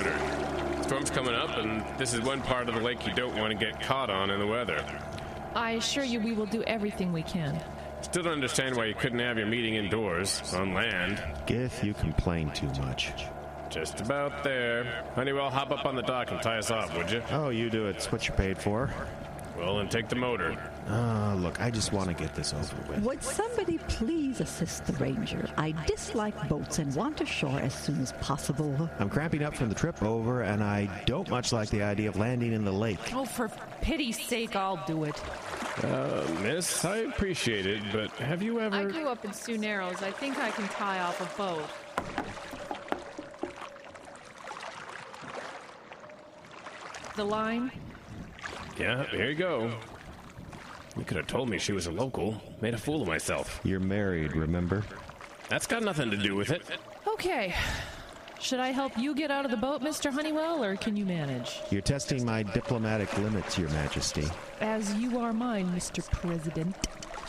water. Storm's coming up, and this is one part of the lake you don't want to get caught on in the weather. I assure you we will do everything we can. Still don't understand why you couldn't have your meeting indoors, on land. Gith, you complain too much. Just about there. Honeywell, hop up on the dock and tie us off, would you? Oh, you do it. It's what you're paid for. Well, then take the motor. Look, I just want to get this over with. Would somebody please assist the ranger? I dislike boats and want ashore as soon as possible. I'm cramping up from the trip over, and I don't much like the idea of landing in the lake. Oh, for pity's sake, I'll do it. Miss, I appreciate it, but have you ever... I grew up in Sioux Narrows. I think I can tie off a boat. The line? Yeah, here you go. You could have told me she was a local. Made a fool of myself. You're married, remember? That's got nothing to do with it. Okay. Should I help you get out of the boat, Mr. Honeywell, or can you manage? You're testing my diplomatic limits, Your Majesty. As you are mine, Mr. President.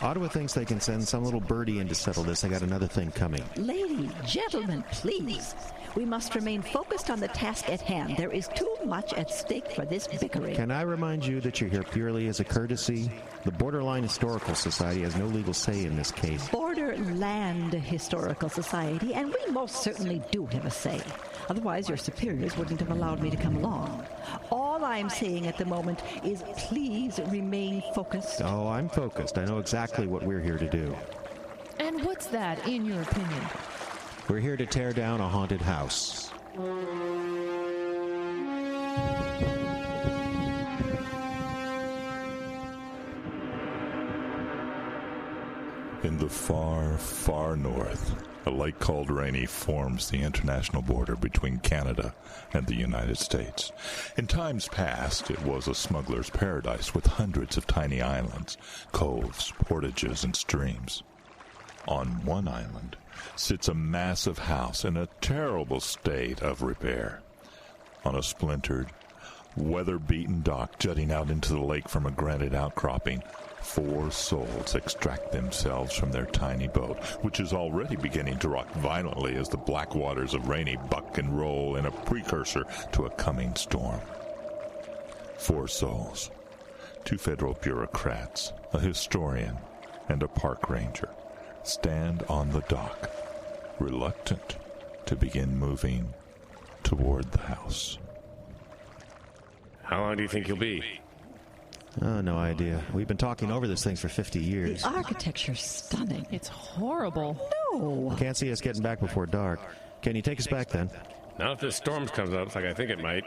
Ottawa thinks they can send some little birdie in to settle this. I got another thing coming. Lady, gentlemen, please. We must remain focused on the task at hand. There is too much at stake for this bickering. Can I remind you that you're here purely as a courtesy? The Borderline Historical Society has no legal say in this case. Borderland Historical Society, and we most certainly do have a say. Otherwise, your superiors wouldn't have allowed me to come along. All I'm saying at the moment is please remain focused. Oh, I'm focused. I know exactly what we're here to do. And what's that, in your opinion? We're here to tear down a haunted house. In the far, far north, a lake called Rainy forms the international border between Canada and the United States. In times past, it was a smuggler's paradise with hundreds of tiny islands, coves, portages, and streams. On one island sits a massive house in a terrible state of repair. On a splintered, weather-beaten dock jutting out into the lake from a granite outcropping, 4 souls extract themselves from their tiny boat, which is already beginning to rock violently as the black waters of Rainy buck and roll in a precursor to a coming storm. 4 souls, 2 federal bureaucrats, a historian, and a park ranger, stand on the dock, reluctant to begin moving toward the house. How long do you think you'll be? Oh, no idea. We've been talking over this thing for 50 years. The architecture's stunning. It's horrible. No. Can't see us getting back before dark. Can you take us back then? Not if this storm comes up like I think it might.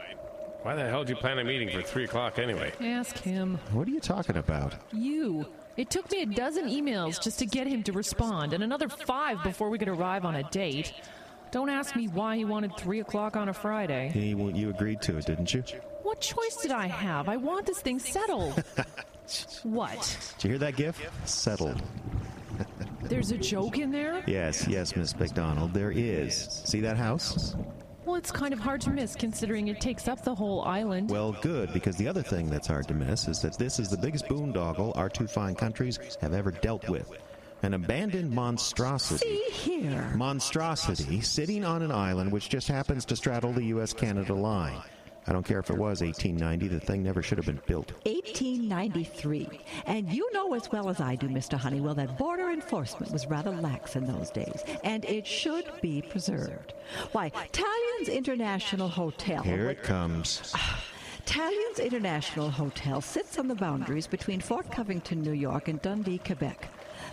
Why the hell did you plan a meeting for 3 o'clock anyway? Ask him. What are you talking about? You. It took me a dozen emails just to get him to respond, and another 5 before we could arrive on a date. Don't ask me why he wanted 3 o'clock on a Friday. You agreed to it, didn't you? What choice did I have? I want this thing settled. What? Did you hear that gif? Settled. There's a joke in there? Yes, Miss McDonald, there is. See that house? Well, it's kind of hard to miss considering it takes up the whole island. Well, good, because the other thing that's hard to miss is that this is the biggest boondoggle our 2 fine countries have ever dealt with. An abandoned monstrosity. See here. Monstrosity sitting on an island which just happens to straddle the U.S.-Canada line. I don't care if it was 1890, the thing never should have been built. 1893. And you know as well as I do, Mr. Honeywell, that border enforcement was rather lax in those days, and it should be preserved. Why, Talian's International Hotel... Here it comes. Talian's International Hotel sits on the boundaries between Fort Covington, New York, and Dundee, Quebec.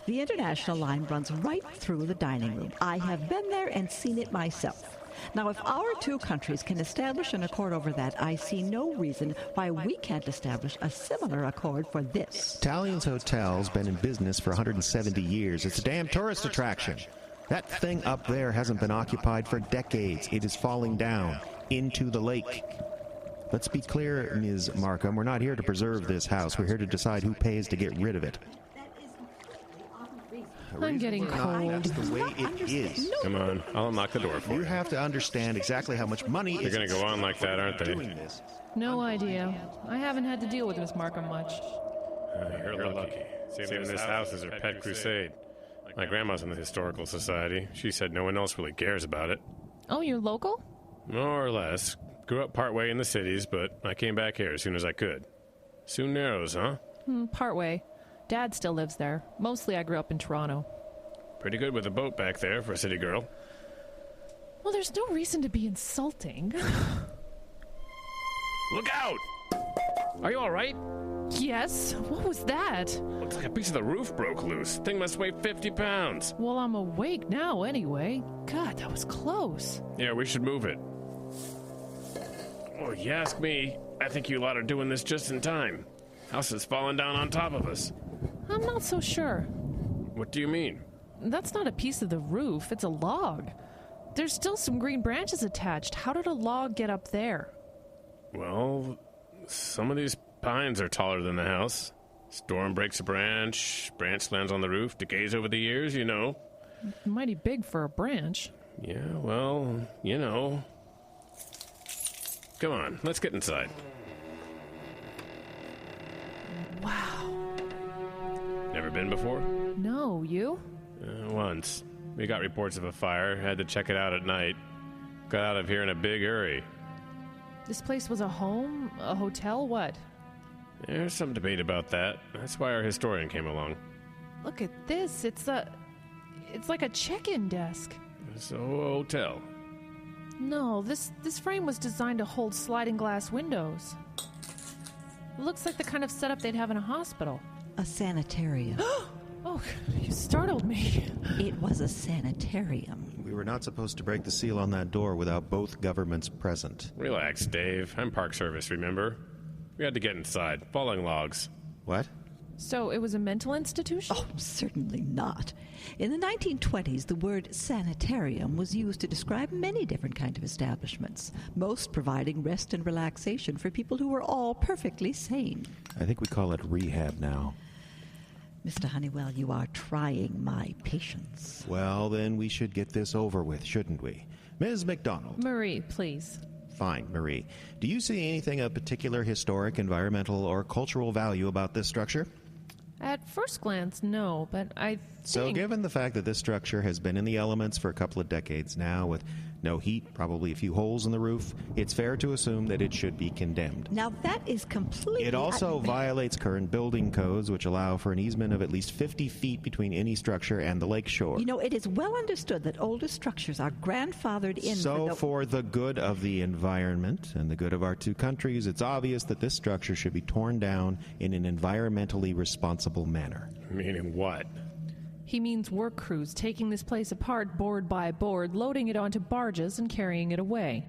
The international line runs right through the dining room. I have been there and seen it myself. Now, if our 2 countries can establish an accord over that, I see no reason why we can't establish a similar accord for this. Talian's Hotel's been in business for 170 years. It's a damn tourist attraction. That thing up there hasn't been occupied for decades. It is falling down into the lake. Let's be clear, Ms. Markham, we're not here to preserve this house. We're here to decide who pays to get rid of it. I'm getting cold. That's the way it is. Come on, I'll unlock the door for you. You have to understand exactly how much money They're going to go on like that, aren't they? No idea. I haven't had to deal with Miss Markham much. You're lucky. Saving this house is her pet crusade. My grandma's in the Historical Society. She said no one else really cares about it. Oh, you're local? More or less. Grew up partway in the cities, but I came back here as soon as I could. Soon Narrows, huh? Partway. Dad still lives there. Mostly I grew up in Toronto. Pretty good with a boat back there for a city girl. Well, there's no reason to be insulting. Look out! Are you all right? Yes? What was that? Looks like a piece of the roof broke loose. Thing must weigh 50 pounds. Well, I'm awake now anyway. God, that was close. Yeah, we should move it. Oh, you ask me, I think you lot are doing this just in time. House is falling down on top of us. I'm not so sure. What do you mean? That's not a piece of the roof, it's a log. There's still some green branches attached. How did a log get up there? Well, some of these pines are taller than the house. Storm breaks a branch lands on the roof, decays over the years, you know. Mighty big for a branch. Yeah, well, you know. Come on, let's get inside. Wow. Never been before? No, you? Once. We got reports of a fire, had to check it out at night. Got out of here in a big hurry. This place was a home? A hotel? What? There's some debate about that. That's why our historian came along. Look at this. It's like a check-in desk. It's a hotel. No, this frame was designed to hold sliding glass windows. It looks like the kind of setup they'd have in a hospital. A sanitarium. Oh, you startled me. It was a sanitarium. We were not supposed to break the seal on that door without both governments present. Relax, Dave. I'm Park Service, remember? We had to get inside. Falling logs. What? So it was a mental institution? Oh, certainly not. In the 1920s, the word sanitarium was used to describe many different kinds of establishments, most providing rest and relaxation for people who were all perfectly sane. I think we call it rehab now. Mr. Honeywell, you are trying my patience. Well, then we should get this over with, shouldn't we? Ms. McDonald. Marie, please. Fine, Marie. Do you see anything of particular historic, environmental, or cultural value about this structure? At first glance, no, but I think... So given the fact that this structure has been in the elements for a couple of decades now, with no heat, probably a few holes in the roof, it's fair to assume that it should be condemned. Now that is completely... It also violates current building codes, which allow for an easement of at least 50 feet between any structure and the lake shore. You know, it is well understood that older structures are grandfathered in for the good of the environment and the good of our two countries, it's obvious that this structure should be torn down in an environmentally responsible manner. Meaning what? He means work crews taking this place apart board by board, loading it onto barges and carrying it away.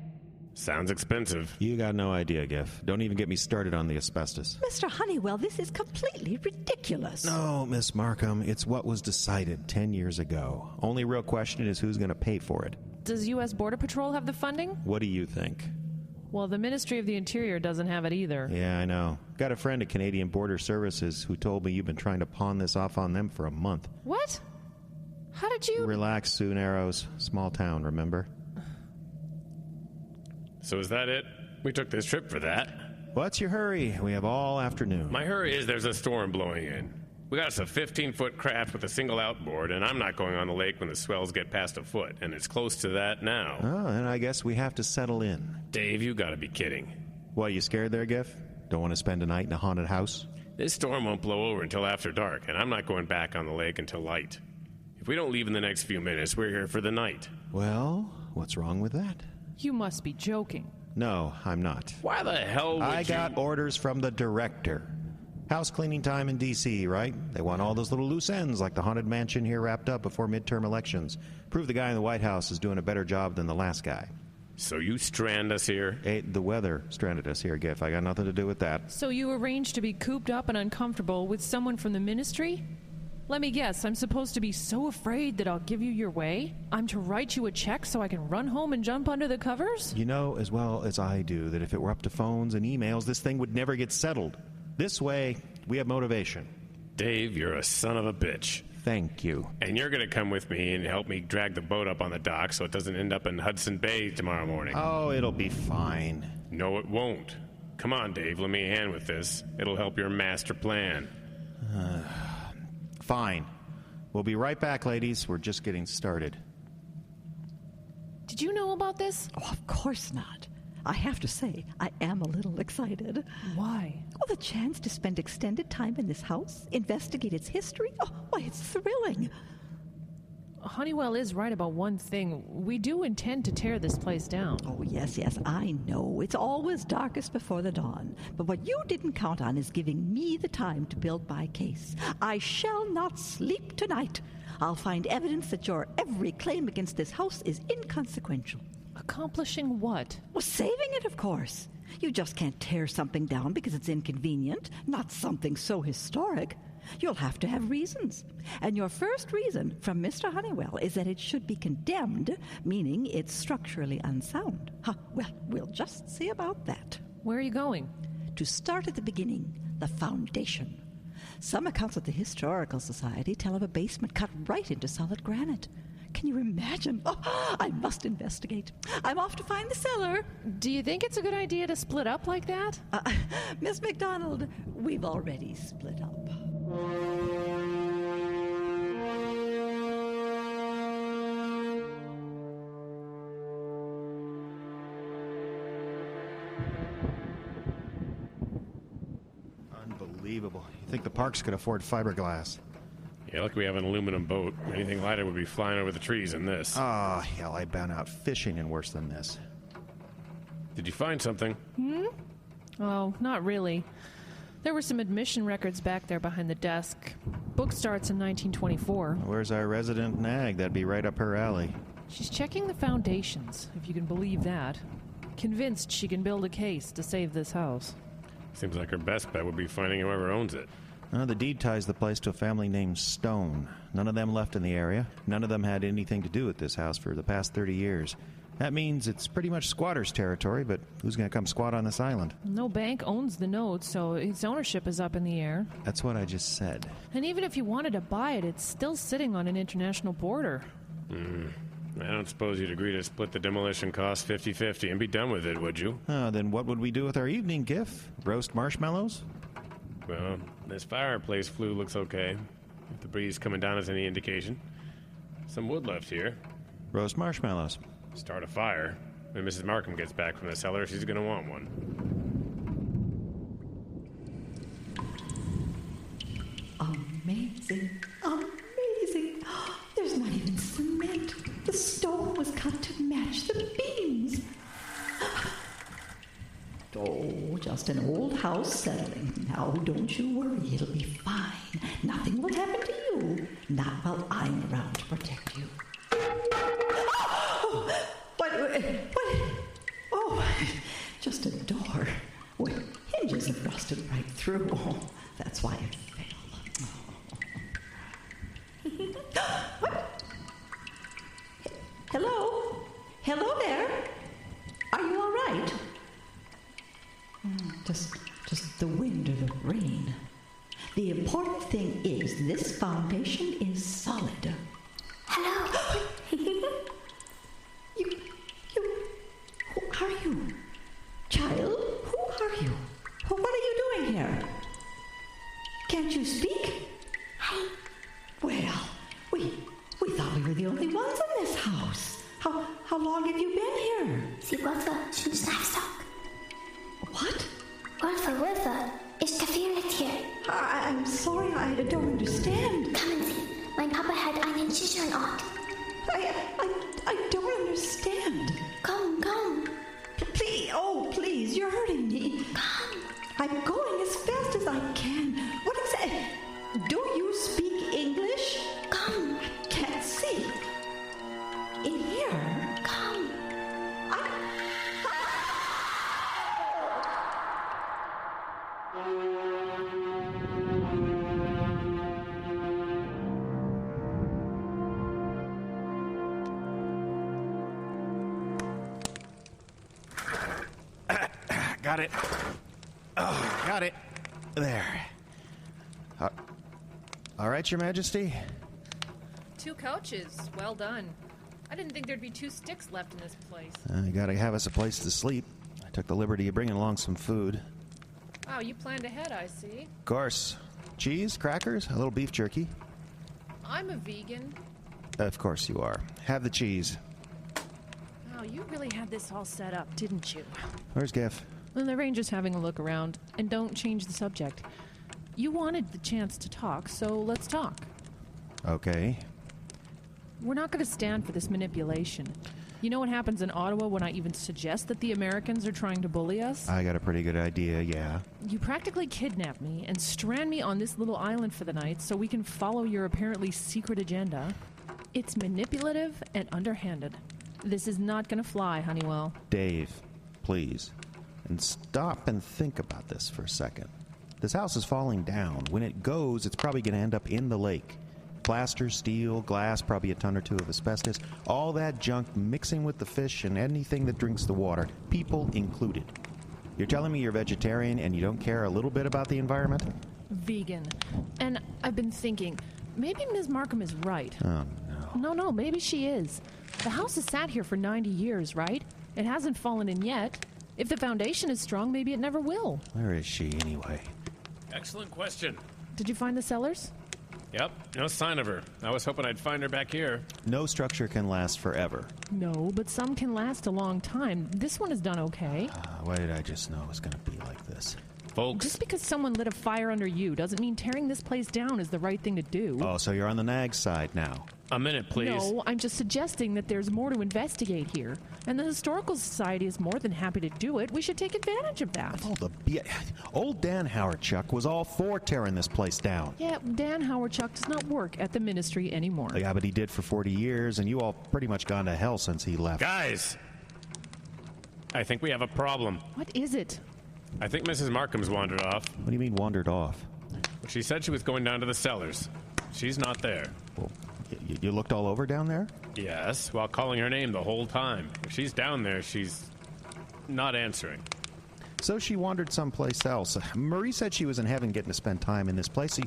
Sounds expensive. You got no idea, Giff. Don't even get me started on the asbestos. Mr. Honeywell, this is completely ridiculous. No, Miss Markham, it's what was decided 10 years ago. Only real question is who's going to pay for it. Does U.S. Border Patrol have the funding? What do you think? Well, the Ministry of the Interior doesn't have it either. Yeah, I know. Got a friend at Canadian Border Services who told me you've been trying to pawn this off on them for a month. What? How did you... Relax, Sioux Narrows. Small town, remember? So is that it? We took this trip for that. What's your hurry? We have all afternoon. My hurry is there's a storm blowing in. We got us a 15-foot craft with a single outboard, and I'm not going on the lake when the swells get past a foot, and it's close to that now. Oh, and I guess we have to settle in. Dave, you gotta be kidding. What, you scared there, Giff? Don't want to spend a night in a haunted house? This storm won't blow over until after dark, and I'm not going back on the lake until light. If we don't leave in the next few minutes, we're here for the night. Well, what's wrong with that? You must be joking. No, I'm not. Why the hell would I got orders from the director. House cleaning time in D.C., right? They want all those little loose ends like the haunted mansion here wrapped up before midterm elections. Prove the guy in the White House is doing a better job than the last guy. So you strand us here? Hey, the weather stranded us here, Giff. I got nothing to do with that. So you arranged to be cooped up and uncomfortable with someone from the ministry? Let me guess, I'm supposed to be so afraid that I'll give you your way? I'm to write you a check so I can run home and jump under the covers? You know as well as I do that if it were up to phones and emails, this thing would never get settled. This way, we have motivation. Dave, you're a son of a bitch. Thank you. And you're going to come with me and help me drag the boat up on the dock so it doesn't end up in Hudson Bay tomorrow morning. Oh, it'll be fine. No, it won't. Come on, Dave, lend me a hand with this. It'll help your master plan. Fine. We'll be right back, ladies. We're just getting started. Did you know about this? Oh, of course not. I have to say, I am a little excited. Why? Oh, the chance to spend extended time in this house, investigate its history. Oh, why, it's thrilling. Honeywell is right about one thing. We do intend to tear this place down. Oh, yes, I know. It's always darkest before the dawn. But what you didn't count on is giving me the time to build my case. I shall not sleep tonight. I'll find evidence that your every claim against this house is inconsequential. Accomplishing what? Well, saving it, of course. You just can't tear something down because it's inconvenient, not something so historic. You'll have to have reasons. And your first reason from Mr. Honeywell is that it should be condemned, meaning it's structurally unsound. Well, we'll just see about that. Where are you going? To start at the beginning, the foundation. Some accounts of the Historical Society tell of a basement cut right into solid granite. Can you imagine? Oh, I must investigate. I'm off to find the cellar. Do you think it's a good idea to split up like that? Miss McDonald, we've already split up. Unbelievable. You think the parks could afford fiberglass? Yeah, look, we have an aluminum boat. Anything lighter would be flying over the trees in this. Oh, hell, I've been out fishing in worse than this. Did you find something? Oh, not really. There were some admission records back there behind the desk. Book starts in 1924. Where's our resident nag? That'd be right up her alley. She's checking the foundations, if you can believe that. Convinced she can build a case to save this house. Seems like her best bet would be finding whoever owns it. The deed ties the place to a family named Stone. None of them left in the area. None of them had anything to do with this house for the past 30 years. That means it's pretty much squatters' territory, but who's going to come squat on this island? No bank owns the note, so its ownership is up in the air. That's what I just said. And even if you wanted to buy it, it's still sitting on an international border. I don't suppose you'd agree to split the demolition cost 50-50 and be done with it, would you? Then what would we do with our evening gift? Roast marshmallows? Well, this fireplace flue looks okay. If the breeze coming down is any indication. Some wood left here. Roast marshmallows. Start a fire. When Mrs. Markham gets back from the cellar, she's going to want one. Amazing. Amazing. There's not even cement. The stone was cut to match the beams. Oh, just an old house settling. Now, don't you worry. It'll be fine. Nothing will happen to you. Not while I'm around to protect you. What? Oh, just a door. Well, hinges have rusted right through. Oh, that's why it fell. Oh. What? Hello? Hello there? Are you all right? Just the wind or the rain. The important thing is this foundation is solid. Hello? You, who are you? Child, who are you? What are you doing here? Can't you speak? Hi. Well, we thought we were the only ones in this house. How long have you been here? Sie Wölfe sind Livestock. What? Wölfe. Ich gefriere hier. I'm sorry, I don't understand. Kommen Sie. Mein Papa hat einen sicheren Ort. I don't understand. Komm. Please, you're hurting me. Komm. I'm going as fast as I can. What exactly? Do you speak English? Komm. I can't see. In here? Komm. Got it. Oh, got it. There. All right, Your Majesty. 2 couches. Well done. I didn't think there'd be 2 sticks left in this place. You gotta have us a place to sleep. I took the liberty of bringing along some food. Oh, you planned ahead, I see. Of course. Cheese, crackers, a little beef jerky. I'm a vegan. Of course you are. Have the cheese. Wow, you really had this all set up, didn't you? Where's Giff? Well, the ranger's having a look around, and don't change the subject. You wanted the chance to talk, so let's talk. Okay. We're not going to stand for this manipulation. You know what happens in Ottawa when I even suggest that the Americans are trying to bully us? I got a pretty good idea, yeah. You practically kidnap me and strand me on this little island for the night so we can follow your apparently secret agenda. It's manipulative and underhanded. This is not going to fly, Honeywell. Dave, please. And stop and think about this for a second. This house is falling down. When it goes, it's probably going to end up in the lake. Plaster, steel, glass, probably a ton or two of asbestos. All that junk mixing with the fish and anything that drinks the water, people included. You're telling me you're vegetarian and you don't care a little bit about the environment? Vegan. And I've been thinking, maybe Ms. Markham is right. Oh, no. No, maybe she is. The house has sat here for 90 years, right? It hasn't fallen in yet. If the foundation is strong, maybe it never will. Where is she, anyway? Excellent question. Did you find the cellars? Yep, no sign of her. I was hoping I'd find her back here. No structure can last forever. No, but some can last a long time. This one has done okay. Why did I just know it was going to be like this? Folks. Just because someone lit a fire under you doesn't mean tearing this place down is the right thing to do. Oh, so you're on the nag side now. A minute, please. No, I'm just suggesting that there's more to investigate here. And the Historical Society is more than happy to do it. We should take advantage of that. Oh, old Dan Howardchuck was all for tearing this place down. Yeah, Dan Howardchuck does not work at the ministry anymore. Yeah, but he did for 40 years, and you all pretty much gone to hell since he left. Guys! I think we have a problem. What is it? I think Mrs. Markham's wandered off. What do you mean wandered off? She said she was going down to the cellars. She's not there. Well, you looked all over down there? Yes, while calling her name the whole time. If she's down there, she's not answering. So she wandered someplace else. Marie said she was in heaven getting to spend time in this place.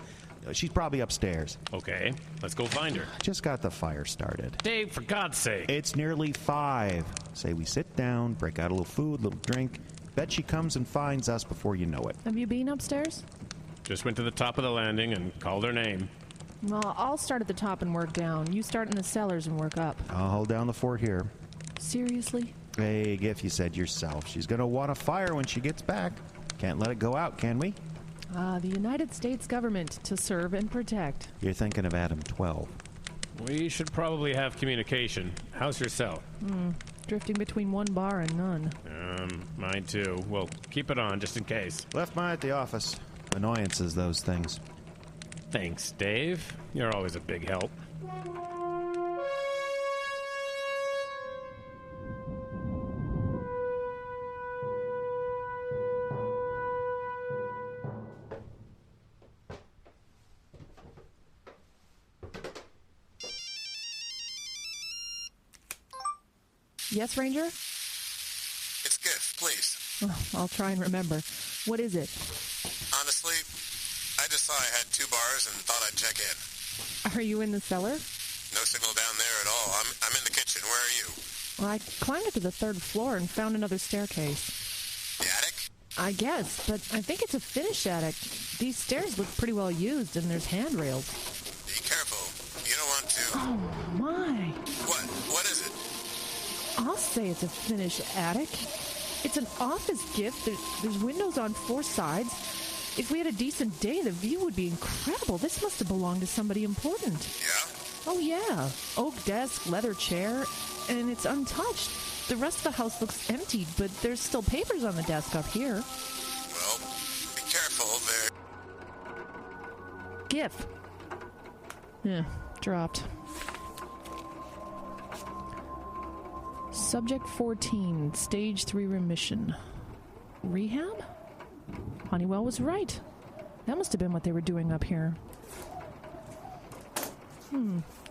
She's probably upstairs. Okay, let's go find her. Just got the fire started. Dave, for God's sake. It's nearly 5. Say we sit down, break out a little food, a little drink. Bet she comes and finds us before you know it. Have you been upstairs? Just went to the top of the landing and called her name. Well, I'll start at the top and work down. You start in the cellars and work up. I'll hold down the fort here. Seriously? Hey, Giff, you said yourself. She's going to want a fire when she gets back. Can't let it go out, can we? The United States government to serve and protect. You're thinking of Adam 12. We should probably have communication. How's your cell? Drifting between one bar and none. Mine too. Well, keep it on just in case. Left mine at the office. Annoyances, those things. Thanks, Dave. You're always a big help. Yes, Ranger? It's Giff, please. Oh, I'll try and remember. What is it? Honestly, I just saw I had 2 bars and thought I'd check in. Are you in the cellar? No signal down there at all. I'm in the kitchen. Where are you? Well, I climbed up to the 3rd floor and found another staircase. The attic? I guess, but I think it's a finished attic. These stairs look pretty well used, and there's handrails. Be careful. You don't want to... Oh, my. What is it? I'll say it's a finished attic. It's an office gift. There's windows on 4 sides. If we had a decent day, the view would be incredible. This must have belonged to somebody important. Yeah? Oh, yeah. Oak desk, leather chair, and it's untouched. The rest of the house looks empty, but there's still papers on the desk up here. Well, be careful. Giff. Yeah, dropped. Subject 14, stage 3 remission. Rehab? Honeywell was right. That must have been what they were doing up here.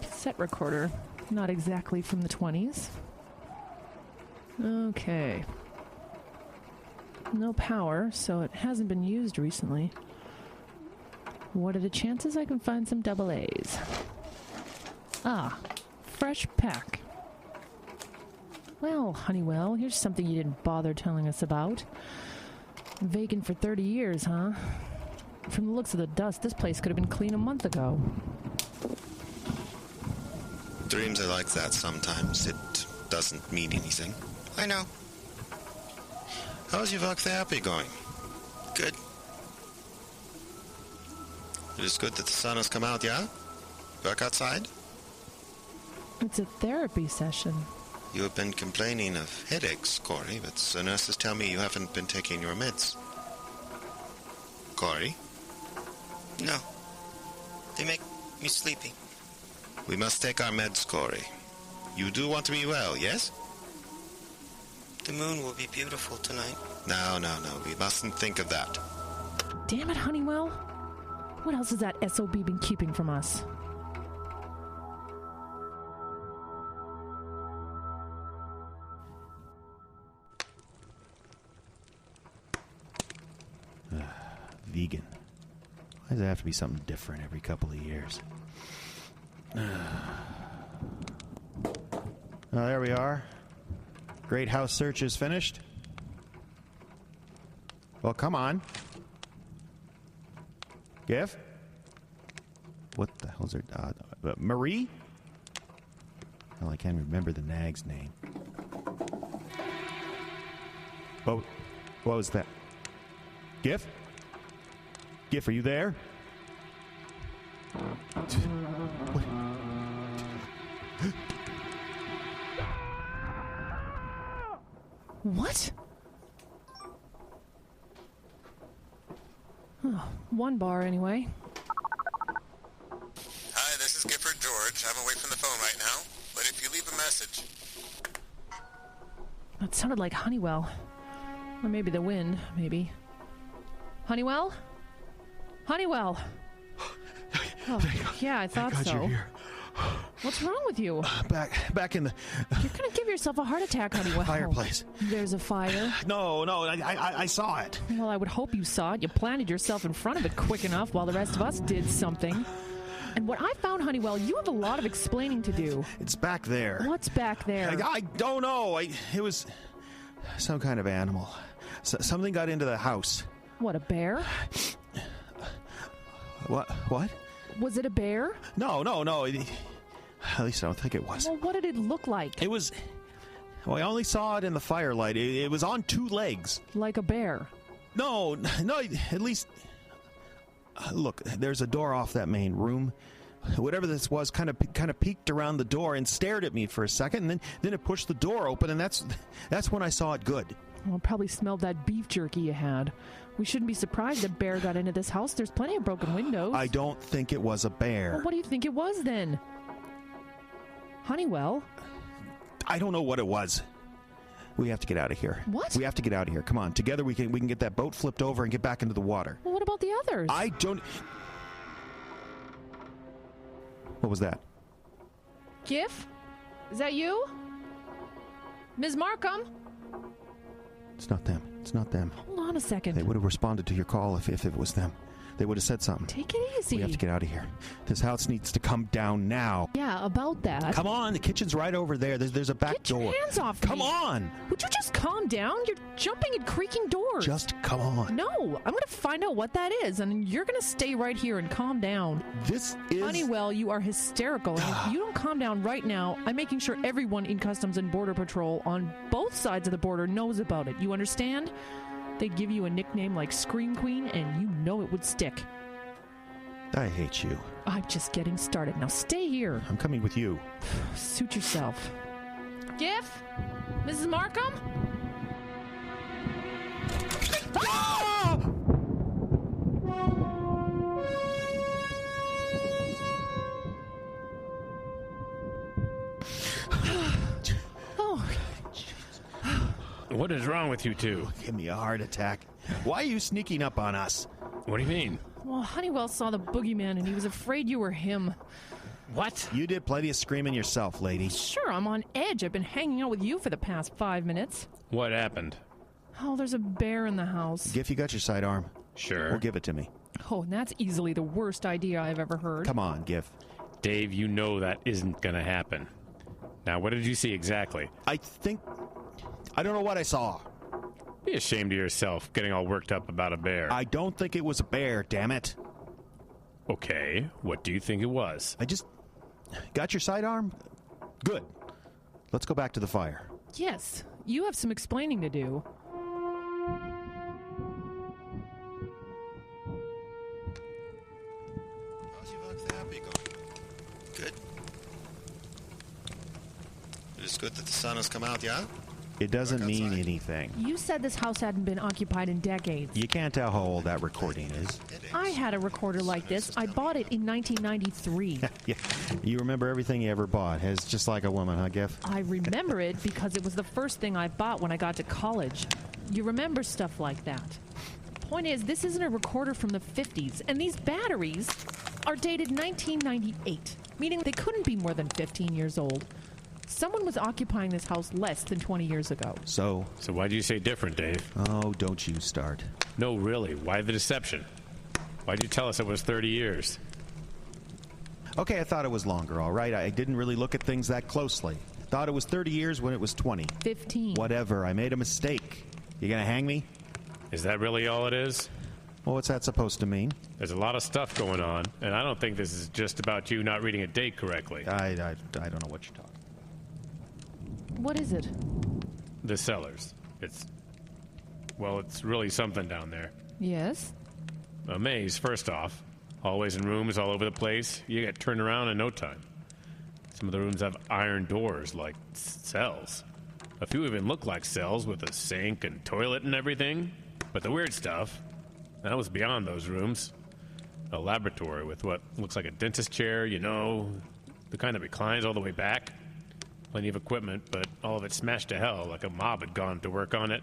Cassette recorder. Not exactly from the 20s. Okay. No power, so it hasn't been used recently. What are the chances I can find some double A's? Ah, fresh pack. Well, Honeywell, here's something you didn't bother telling us about. Vacant for 30 years, huh? From the looks of the dust, this place could have been clean a month ago. Dreams are like that sometimes. It doesn't mean anything. I know. How's your work therapy going? Good. It is good that the sun has come out, yeah? Work outside? It's a therapy session. You have been complaining of headaches, Corey, but the nurses tell me you haven't been taking your meds. Corey? No. They make me sleepy. We must take our meds, Corey. You do want to be well, yes? The moon will be beautiful tonight. No. We mustn't think of that. Damn it, Honeywell. What else has that SOB been keeping from us? Vegan. Why does it have to be something different every couple of years? There we are. Great house search is finished. Well, come on. Gif? What the hell's her... Marie? Well, I can't remember the nag's name. What was that? Gif? Gif, are you there? What? Oh, one bar, anyway. Hi, this is Gifford George. I'm away from the phone right now, but if you leave a message... That sounded like Honeywell. Or maybe the wind, maybe. Honeywell? Honeywell! Oh, yeah, I thought so. You're here. What's wrong with you? Back in the... You're gonna give yourself a heart attack, Honeywell. Fireplace. There's a fire. No, I saw it. Well, I would hope you saw it. You planted yourself in front of it quick enough while the rest of us did something. And what I found, Honeywell, you have a lot of explaining to do. It's back there. What's back there? I don't know. It was some kind of animal. Something got into the house. What, a bear? What? Was it a bear? No. At least I don't think it was. Well, what did it look like? It was... Well, I only saw it in the firelight. It was on two legs. Like a bear? No, at least... Look, there's a door off that main room. Whatever this was kind of peeked around the door and stared at me for a second, and then it pushed the door open, and that's when I saw it good. Well, it probably smelled that beef jerky you had. We shouldn't be surprised a bear got into this house. There's plenty of broken windows. I don't think it was a bear. Well, what do you think it was, then? Honeywell? I don't know what it was. We have to get out of here. What? We have to get out of here. Come on. Together we can get that boat flipped over and get back into the water. Well, what about the others? I don't... What was that? Gif? Is that you? Ms. Markham? It's not them. It's not them. Hold on a second. They would have responded to your call if it was them. They would have said something. Take it easy. We have to get out of here. This house needs to come down now. Yeah, about that. Come on, the kitchen's right over there. There's a back door. Get your hands off me. Come on! Would you just calm down? You're jumping and creaking doors. Just come on. No, I'm going to find out what that is, and you're going to stay right here and calm down. This is... Honeywell, you are hysterical. And if you don't calm down right now, I'm making sure everyone in Customs and Border Patrol on both sides of the border knows about it. You understand? They'd give you a nickname like Scream Queen, and you know it would stick. I hate you. I'm just getting started. Now stay here. I'm coming with you. Suit yourself. Gif? Mrs. Markham? Ah! Oh. What is wrong with you two? Give me a heart attack. Why are you sneaking up on us? What do you mean? Well, Honeywell saw the boogeyman, and he was afraid you were him. What? You did plenty of screaming yourself, lady. Sure, I'm on edge. I've been hanging out with you for the past 5 minutes. What happened? Oh, there's a bear in the house. Gif, you got your sidearm? Sure. Well, give it to me. Oh, and that's easily the worst idea I've ever heard. Come on, Gif. Dave, you know that isn't going to happen. Now, what did you see exactly? I don't know what I saw. Be ashamed of yourself, getting all worked up about a bear. I don't think it was a bear, damn it. Okay, what do you think it was? I just... Got your sidearm? Good. let's go back to the fire. Yes, you have some explaining to do. How's your therapy going? Good. It is good that the sun has come out, yeah? It doesn't mean anything. You said this house hadn't been occupied in decades. You can't tell how old that recording is. I had a recorder like this. I bought it in 1993. Yeah, you remember everything you ever bought. It's just like a woman, huh, Giff? I remember it because it was the first thing I bought when I got to college. You remember stuff like that. Point is, this isn't a recorder from the 50s, and these batteries are dated 1998, meaning they couldn't be more than 15 years old. Someone was occupying this house less than 20 years ago. So why do you say different, Dave? Oh, don't you start. No, really. Why the deception? Why'd you tell us it was 30 years? Okay, I thought it was longer, all right? I didn't really look at things that closely. Thought it was 30 years when it was 20. 15. Whatever, I made a mistake. You gonna hang me? Is that really all it is? Well, what's that supposed to mean? There's a lot of stuff going on, and I don't think this is just about you not reading a date correctly. I don't know what you're talking. What is it? The cellars. It's really something down there. Yes? A maze, first off. Hallways and rooms all over the place. You get turned around in no time. Some of the rooms have iron doors, like cells. A few even look like cells with a sink and toilet and everything. But the weird stuff, that was beyond those rooms. A laboratory with what looks like a dentist chair, the kind that reclines all the way back. Plenty of equipment, but all of it smashed to hell like a mob had gone to work on it.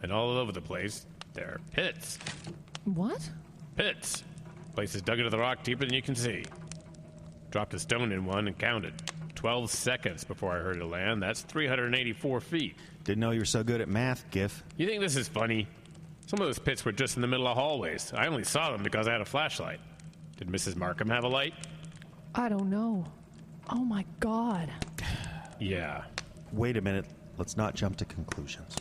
And all over the place, there are pits. What? Pits. Places dug into the rock deeper than you can see. Dropped a stone in one and counted. 12 seconds before I heard it land. That's 384 feet. Didn't know you were so good at math, Giff. You think this is funny? Some of those pits were just in the middle of hallways. I only saw them because I had a flashlight. Did Mrs. Markham have a light? I don't know. Oh my God. Yeah. Wait a minute. Let's not jump to conclusions.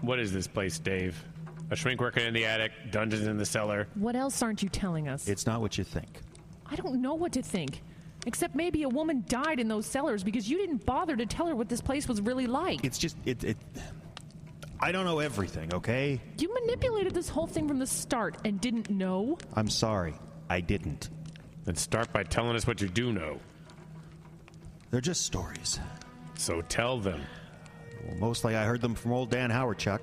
What is this place, Dave? A shrink worker in the attic, dungeons in the cellar. What else aren't you telling us? It's not what you think. I don't know what to think. Except maybe a woman died in those cellars because you didn't bother to tell her what this place was really like. It's just, I don't know everything, okay? You manipulated this whole thing from the start and didn't know? I'm sorry. I didn't. Then start by telling us what you do know. They're just stories. So tell them. Well, mostly I heard them from old Dan Howardchuck.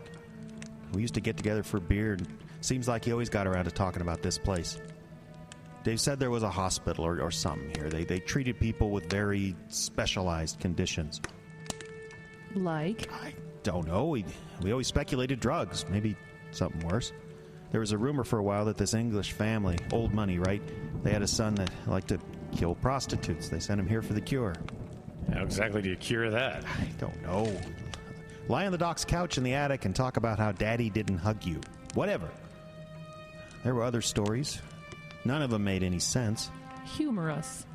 We used to get together for beer, and seems like he always got around to talking about this place. Dave said there was a hospital or something here. They treated people with very specialized conditions. Like? I don't know. We always speculated drugs. Maybe something worse. There was a rumor for a while that this English family, old money, right? They had a son that liked to kill prostitutes. They sent him here for the cure. How exactly do you cure that? I don't know. Lie on the doc's couch in the attic and talk about how Daddy didn't hug you. Whatever. There were other stories. None of them made any sense. Humor us.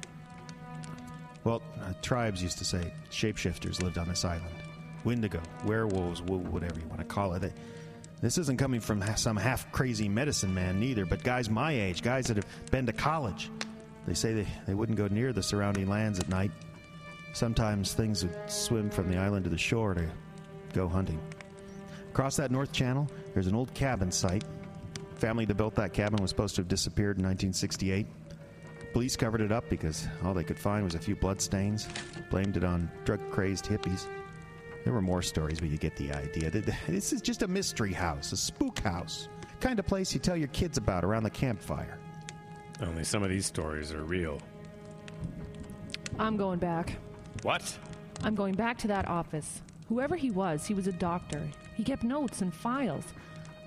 Well, tribes used to say shapeshifters lived on this island. Wendigo, werewolves, whatever you want to call it. This isn't coming from some half-crazy medicine man, neither, but guys my age, guys that have been to college. They say they wouldn't go near the surrounding lands at night. Sometimes things would swim from the island to the shore to go hunting. Across that North Channel, there's an old cabin site. The family that built that cabin was supposed to have disappeared in 1968. Police covered it up because all they could find was a few bloodstains. Blamed it on drug-crazed hippies. There were more stories, but you get the idea. This is just a mystery house, a spook house. Kind of place you tell your kids about around the campfire. Only some of these stories are real. I'm going back. What? I'm going back to that office. Whoever he was a doctor. He kept notes and files.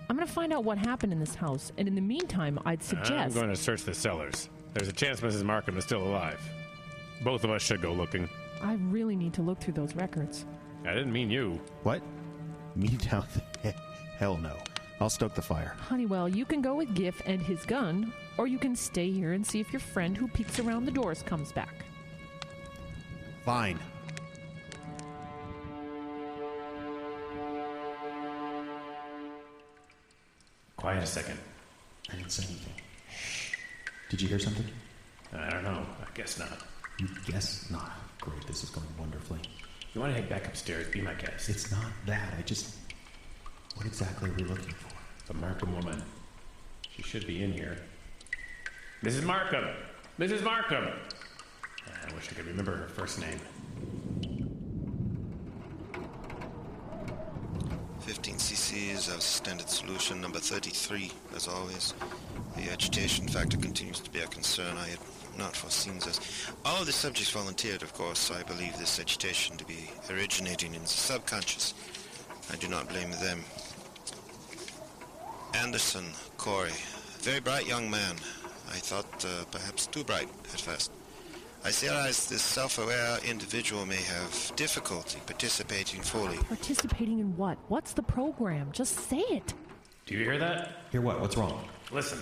I'm going to find out what happened in this house, and in the meantime, I'd suggest... I'm going to search the cellars. There's a chance Mrs. Markham is still alive. Both of us should go looking. I really need to look through those records. I didn't mean you. What? Me down there? Hell no. I'll stoke the fire. Honeywell, you can go with Giff and his gun, or you can stay here and see if your friend who peeks around the doors comes back. Fine. Quiet a second. I didn't say anything. Shh. Did you hear something? I don't know. I guess not. You guess not. Great, this is going wonderfully. You want to head back upstairs, be my guest. It's not that. What exactly are we looking for? The Markham woman. She should be in here. Mrs. Markham! Mrs. Markham! I wish I could remember her first name. 15 cc's of standard solution number 33, as always. The agitation factor continues to be a concern. I had not foreseen this. All of the subjects volunteered, of course. I believe this agitation to be originating in the subconscious. I do not blame them. Anderson, Corey. Very bright young man. I thought perhaps too bright at first. I theorize this self-aware individual may have difficulty participating fully. Participating in what? What's the program? Just say it. Do you hear that? Hear what? What's wrong? Listen.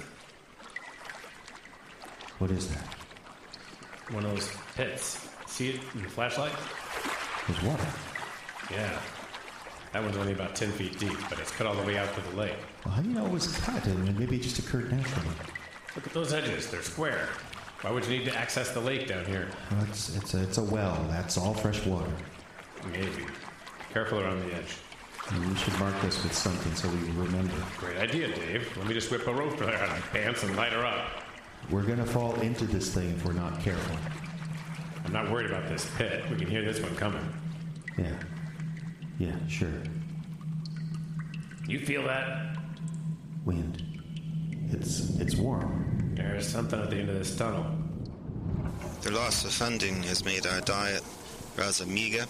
What is that? One of those pits. See it in the flashlight? There's water. Yeah. That one's only about 10 feet deep, but it's cut all the way out to the lake. Well, how do you know it was cut? I mean, maybe it just occurred naturally. Look at those edges. They're square. Why would you need to access the lake down here? Well, it's a well. That's all fresh water. Maybe. Careful around the edge. We should mark this with something so we remember. Great idea, Dave. Let me just whip a rope out of my pants and light her up. We're going to fall into this thing if we're not careful. I'm not worried about this pit. We can hear this one coming. Yeah, sure. You feel that? Wind. It's warm. There's something at the end of this tunnel. The loss of funding has made our diet rather meager.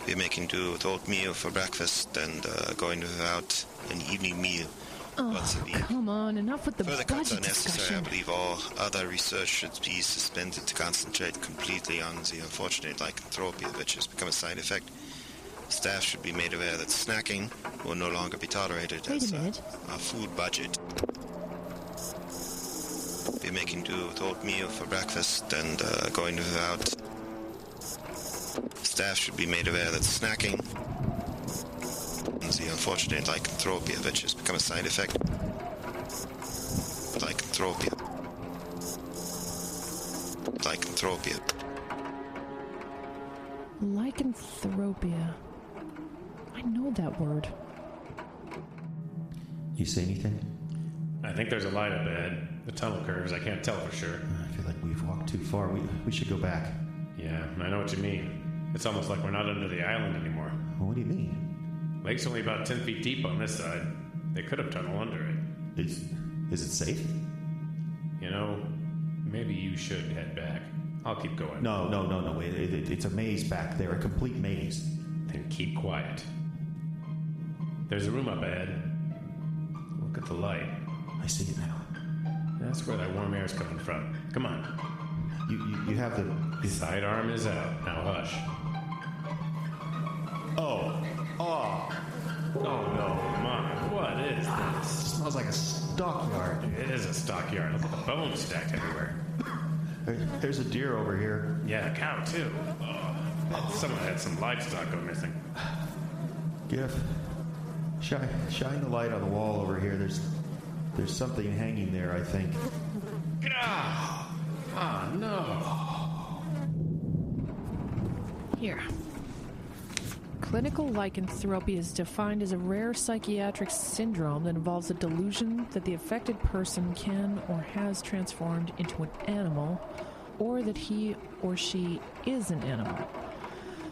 We're making do with oatmeal for breakfast and going without an evening meal once a week. Come on, enough with the Further cuts are budget necessary. discussion. I believe all other research should be suspended to concentrate completely on the unfortunate lycanthropy, which has become a side effect. Staff should be made aware that snacking will no longer be tolerated Wait as a minute. a food budget. We're making do with oatmeal for breakfast and going without. Staff should be made aware that snacking, the unfortunate lycanthropy, which has become a side effect. Lycanthropy. Lycanthropia. I know that word. You say anything? I think there's a light up ahead. The tunnel curves. I can't tell for sure. I feel like we've walked too far. We should go back. Yeah, I know what you mean. It's almost like we're not under the island anymore. Well, what do you mean? Lake's only about 10 feet deep on this side. They could have tunneled under it. Is it safe? You know, maybe you should head back. I'll keep going. No. It's a maze back there, a complete maze. Then keep quiet. There's a room up ahead. Look at the light. I see it now. That's where that warm air's coming from. Come on. You have the Sidearm is out. Now hush. Oh no, Mom. What is this? It smells like a stockyard. It is a stockyard. Look at the bones stacked everywhere. There's a deer over here. Yeah, a cow, too. Oh, someone had some livestock go missing. Giff, shine the light on the wall over here. There's something hanging there, I think. Oh, no. Here. Clinical lycanthropy is defined as a rare psychiatric syndrome that involves a delusion that the affected person can or has transformed into an animal, or that he or she is an animal.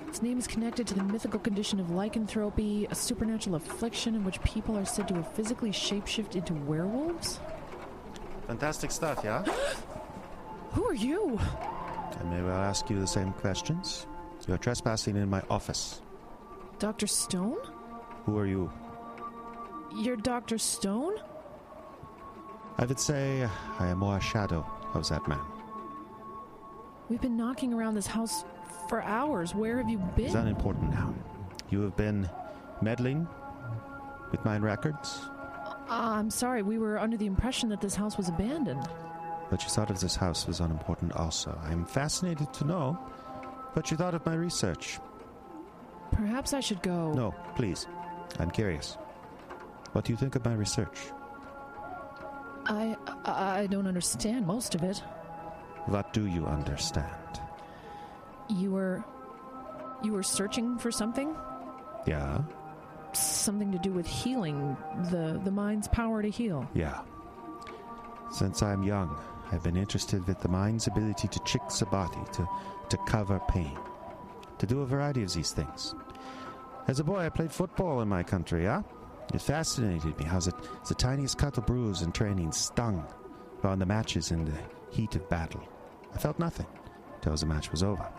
Its name is connected to the mythical condition of lycanthropy, a supernatural affliction in which people are said to have physically shapeshift into werewolves. Fantastic stuff, yeah? Who are you? I may well ask you the same questions. You're trespassing in my office. Dr. Stone? Who are you? You're Dr. Stone? I would say I am more a shadow of that man. We've been knocking around this house for hours. Where have you been? It's unimportant now. You have been meddling with my records? I'm sorry. We were under the impression that this house was abandoned. But you thought of this house was unimportant also. I am fascinated to know what you thought of my research. Perhaps I should go. No, please. I'm curious. What do you think of my research? I don't understand most of it. What do you understand? You were You were searching for something? Yeah? Something to do with healing, the mind's power to heal. Yeah. Since I'm young, I've been interested with the mind's ability to trick the body, to cover pain, to do a variety of these things. As a boy, I played football in my country, yeah? It fascinated me how the tiniest cut or bruise in training stung, while in the matches in the heat of battle, I felt nothing till the match was over.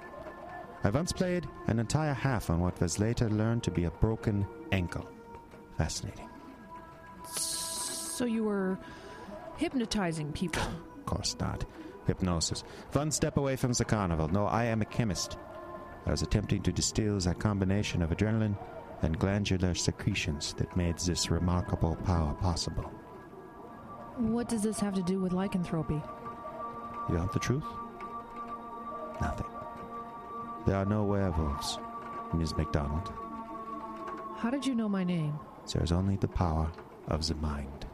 I once played an entire half on what was later learned to be a broken ankle. Fascinating. So you were hypnotizing people? Of course not. Hypnosis. One step away from the carnival. No, I am a chemist. I was attempting to distill that combination of adrenaline and glandular secretions that made this remarkable power possible. What does this have to do with lycanthropy? You want the truth? Nothing. There are no werewolves, Ms. MacDonald. How did you know my name? There is only the power of the mind.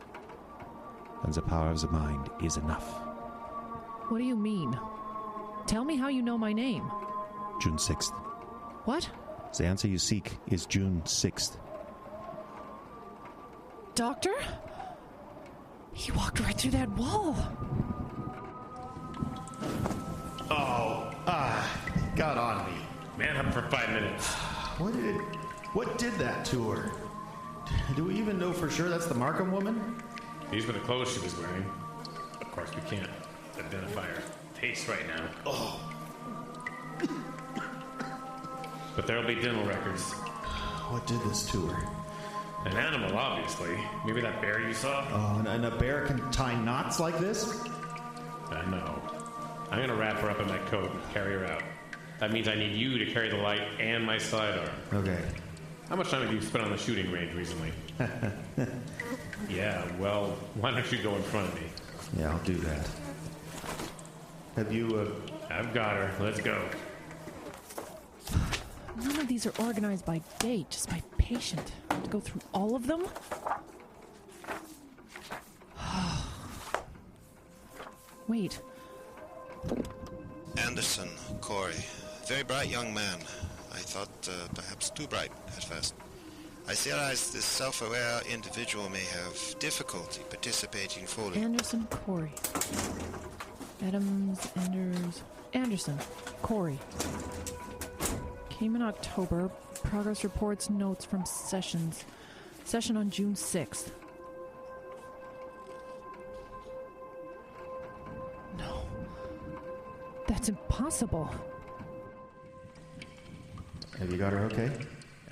And the power of the mind is enough. What do you mean? Tell me how you know my name. June 6th. What? The answer you seek is June 6th. Doctor? He walked right through that wall. Got on me. Man up for 5 minutes. What did that to her? Do we even know for sure that's the Markham woman? These were the clothes she was wearing. Of course, we can't identify her face right now. Oh. But there'll be dental records. What did this to her? An animal, obviously. Maybe that bear you saw? Oh, and a bear can tie knots like this? I know. I'm gonna wrap her up in my coat and carry her out. That means I need you to carry the light and my sidearm. Okay. How much time have you spent on the shooting range recently? Yeah, well, why don't you go in front of me? Yeah, I'll do that. Have you, I've got her. Let's go. None of these are organized by date, just by patient. I have to go through all of them? Wait. Anderson, Corey. Very bright young man. I thought perhaps too bright at first. I theorize this self-aware individual may have difficulty participating fully. Anderson, Corey. Adams, Anderson, Corey. Came in October. Progress reports, notes from sessions. Session on June 6th. No. That's impossible. have you got her okay?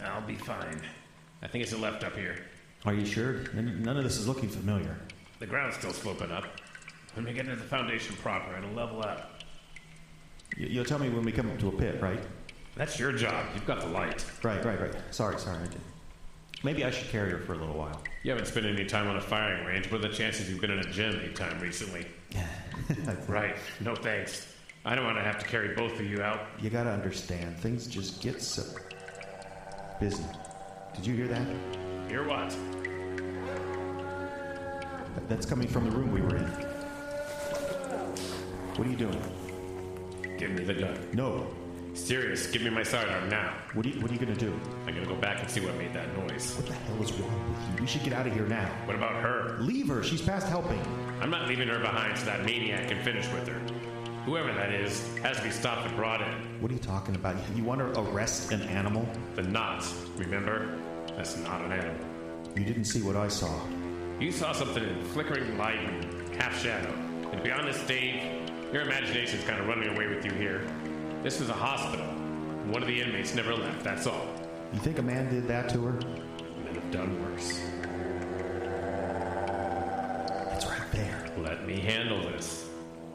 I'll be fine. I think it's a left up here. Are you sure? None of this is looking familiar. The ground's still sloping up. When we get into the foundation proper, it'll level up. You'll tell me when we come up to a pit, right? That's your job. You've got the light. Right. Sorry, I did. Maybe I should carry her for a little while. You haven't spent any time on a firing range. What are the chances you've been in a gym any time recently? Right. No thanks. I don't want to have to carry both of you out. You gotta understand, things just get so busy. Did you hear that? Hear what? That's coming from the room we were in. What are you doing? Give me the gun. No. Serious. Give me my sidearm now. What are you gonna do? I'm gonna go back and see what made that noise. What the hell is wrong with you? We should get out of here now. What about her? Leave her. She's past helping. I'm not leaving her behind so that maniac can finish with her. Whoever that is has to be stopped and brought in. What are you talking about? You want to arrest an animal? The knot, remember? That's not an animal. You didn't see what I saw. You saw something in flickering light and half shadow. And to be honest, Dave, your imagination's kind of running away with you here. This was a hospital. One of the inmates never left, that's all. You think a man did that to her? Men have done worse. It's right there. Let me handle this.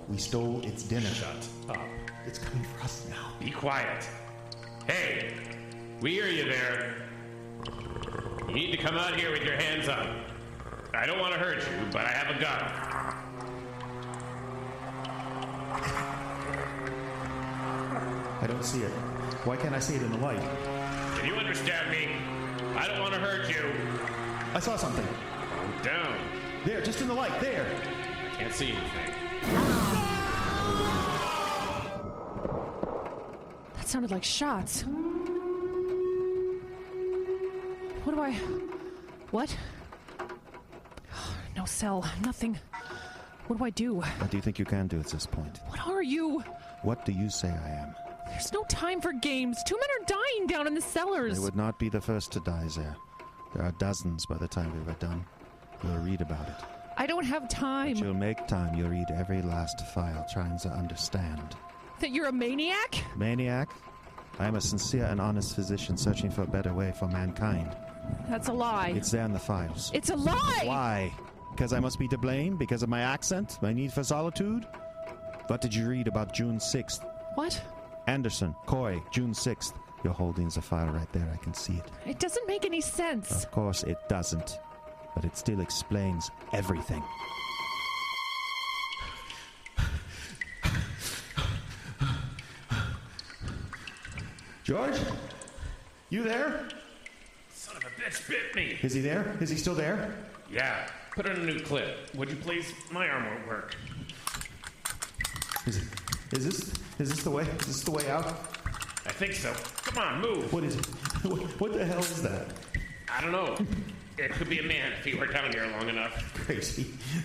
We stole its dinner. Shut up. It's coming for us now. Be quiet. Hey, we hear you there. You need to come out here with your hands up. I don't want to hurt you, but I have a gun. I don't see it. Why can't I see it in the light? Can you understand me? I don't want to hurt you. I saw something. Calm down. There, just in the light, there. I can't see anything. That sounded like shots. What? No cell. Nothing. What do I do? What do you think you can do at this point? What are you? What do you say I am? There's no time for games. 2 men are dying down in the cellars. They would not be the first to die there. There are dozens by the time we were done. You'll read about it. I don't have time. But you'll make time. You'll read every last file, trying to understand. That you're a maniac? Maniac? I am a sincere and honest physician searching for a better way for mankind. That's a lie. It's there in the files. It's a lie! Why? Because I must be to blame? Because of my accent? My need for solitude? What did you read about June 6th? What? Anderson, Coy, June 6th. Your holding's a file right there. I can see it. It doesn't make any sense. Of course it doesn't. But it still explains everything. George? You there? Son of a bitch bit me. Is he there? Is he still there? Yeah, put in a new clip. Would you please? My arm won't work. Is this the way? Is this the way out? I think so. Come on, move. What is it? What the hell is that? I don't know. It could be a man if he were down here long enough.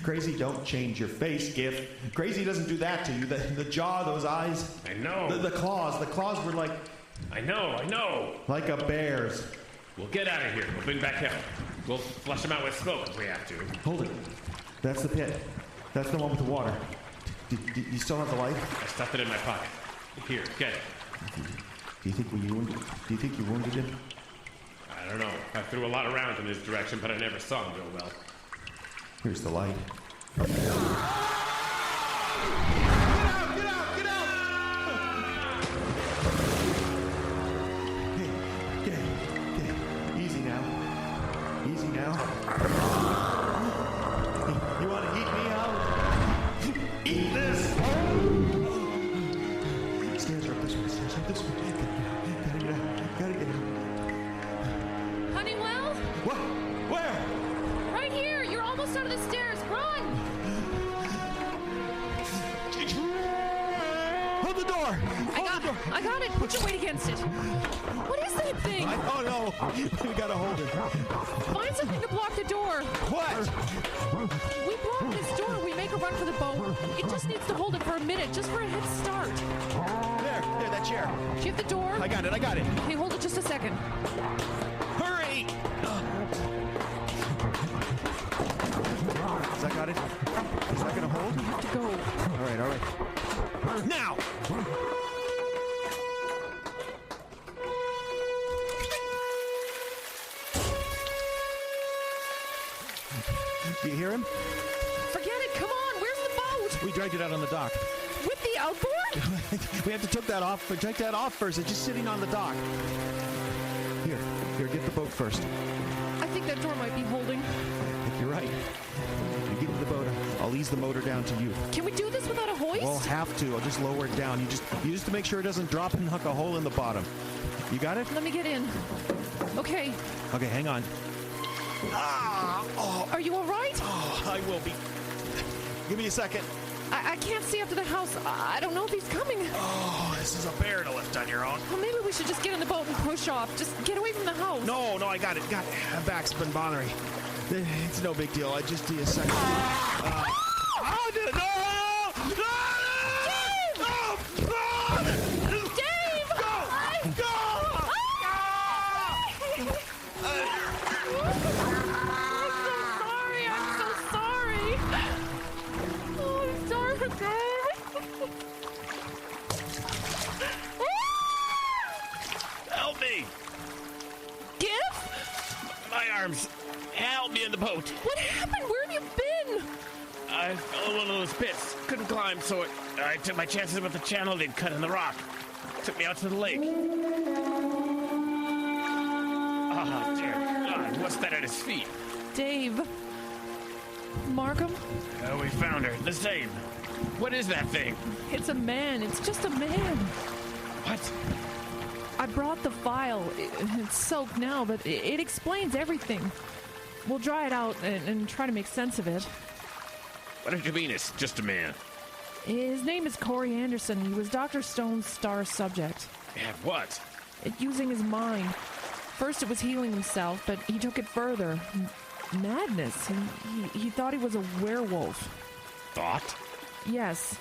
Crazy, don't change your face, Gif. Crazy doesn't do that to you. The jaw, those eyes. I know. The claws were like... I know. Like a bear's. We'll get out of here. We'll bring back help. We'll flush them out with smoke if we have to. Hold it. That's the pit. That's the one with the water. Do you still have the light? I stuffed it in my pocket. Here, get it. Do you think you wounded him? I don't know. I threw a lot around in his direction, but I never saw him real well. Here's the light. Get out! Hey, easy now. You want to eat me out? Eat this! Stairs are up this way. Gotta get out. Honeywell? What? Where? Right here! You're almost out of the stairs! Run! Hold the door! I got it! Put your weight against it! What is that thing? I don't know. We gotta hold it. Find something to block the door! What? We block this door, we make a run for the boat. It just needs to hold it for a minute, just for a head start. There, that chair. Do you have the door? I got it. Okay, hold it just a second. Hurry! Has that got it? Is that gonna hold? You have to go. All right. Now! Do you hear him? Forget it, come on, where's the boat? We dragged it out on the dock. With the outboard? We have to take that off first. It's just sitting on the dock. Here, get the boat first. I think that door might be holding. I think you're right. You get in the boat, I'll ease the motor down to you. Can we do this without a hoist? We'll have to. I'll just lower it down. You just to make sure it doesn't drop and knock a hole in the bottom. You got it? Let me get in. Okay. Okay, hang on. Are you all right? Oh, I will be. Give me a second. I can't see up to the house. I don't know if he's coming. Oh, this is a bear to lift on your own. Well, maybe we should just get in the boat and push off. Just get away from the house. No, I got it. My back's been bothering. It's no big deal. I just need a second. I did it. No! Dave! Go! I'm so sorry. Oh, I'm sorry, Dave. Help me! Gif? My arms. Help me in the boat. What happened? Where have you been? I fell in one of those pits. Couldn't climb, so I took my chances with the channel they'd cut in the rock. Took me out to the lake. Ah, dear God, what's that at his feet? Dave. Markham? We found her. The same. What is that thing? It's a man. It's just a man. What? I brought the file. It's soaked now, but it explains everything. We'll dry it out and try to make sense of it. What did you mean it's just a man? His name is Corey Anderson. He was Dr. Stone's star subject. And what? Using his mind. First it was healing himself, but he took it further. Madness. He thought he was a werewolf. Thought? Yes.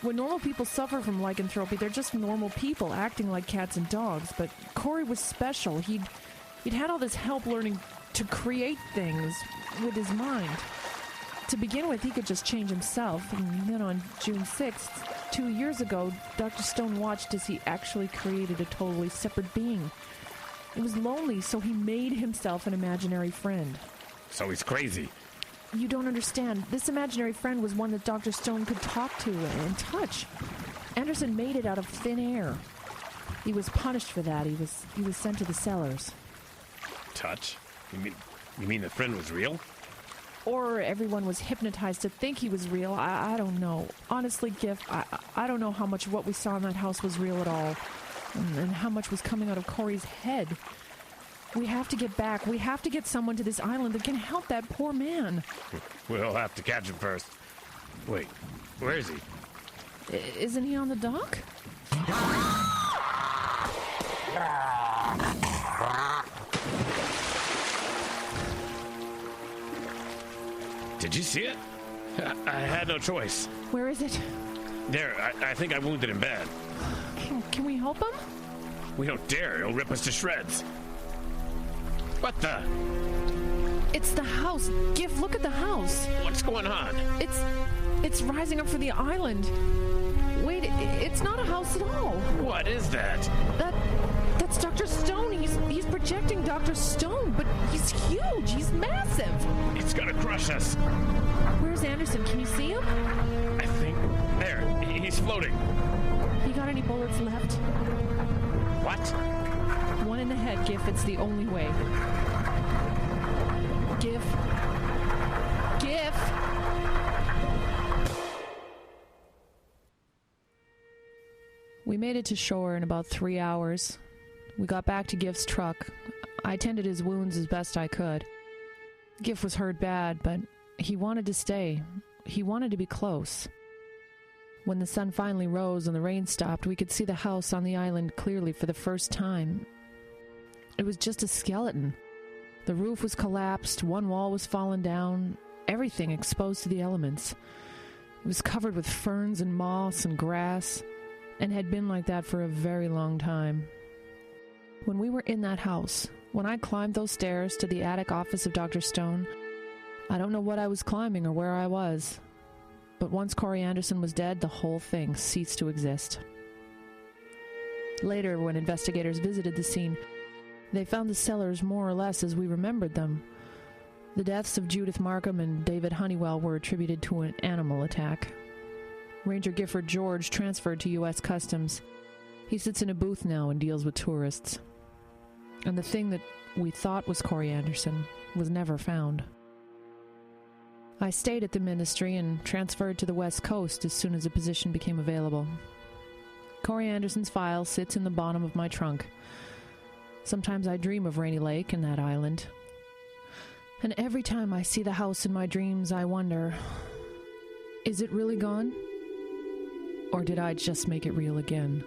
When normal people suffer from lycanthropy, they're just normal people acting like cats and dogs. But Corey was special. He'd had all this help learning to create things with his mind. To begin with, he could just change himself. And then on June 6th, 2 years ago, Dr. Stone watched as he actually created a totally separate being. It was lonely, so he made himself an imaginary friend. So he's crazy. You don't understand. This imaginary friend was one that Dr. Stone could talk to and touch. Anderson made it out of thin air. He was punished for that. He was sent to the cellars. Touch? You mean the friend was real? Or everyone was hypnotized to think he was real. I don't know. Honestly, Giff, I don't know how much of what we saw in that house was real at all. And how much was coming out of Corey's head. We have to get back. We have to get someone to this island that can help that poor man. We'll have to catch him first. Wait, where is he? Isn't he on the dock? Did you see it? I had no choice. Where is it? There, I think I wounded him bad. Can we help him? We don't dare. He'll rip us to shreds. What the? It's the house. Giff, look at the house. What's going on? It's rising up for the island. Wait, it's not a house at all. What is that? That's Dr. Stone. He's projecting Dr. Stone, but he's huge. He's massive. It's gonna crush us. Where's Anderson? Can you see him? I think there. He's floating. You got any bullets left? What? One in the head, Giff. It's the only way. Giff. We made it to shore in about 3 hours. We got back to Giff's truck. I tended his wounds as best I could. Giff was hurt bad, but he wanted to stay. He wanted to be close. When the sun finally rose and the rain stopped, we could see the house on the island clearly for the first time. It was just a skeleton. The roof was collapsed, one wall was fallen down, everything exposed to the elements. It was covered with ferns and moss and grass, and had been like that for a very long time. When we were in that house, when I climbed those stairs to the attic office of Dr. Stone, I don't know what I was climbing or where I was. But once Corey Anderson was dead, the whole thing ceased to exist. Later, when investigators visited the scene, they found the cellars more or less as we remembered them. The deaths of Judith Markham and David Honeywell were attributed to an animal attack. Ranger Gifford George transferred to U.S. Customs. He sits in a booth now and deals with tourists. And the thing that we thought was Corey Anderson was never found. I stayed at the ministry and transferred to the West Coast as soon as a position became available. Corey Anderson's file sits in the bottom of my trunk. Sometimes I dream of Rainy Lake and that island. And every time I see the house in my dreams, I wonder, is it really gone? Or did I just make it real again?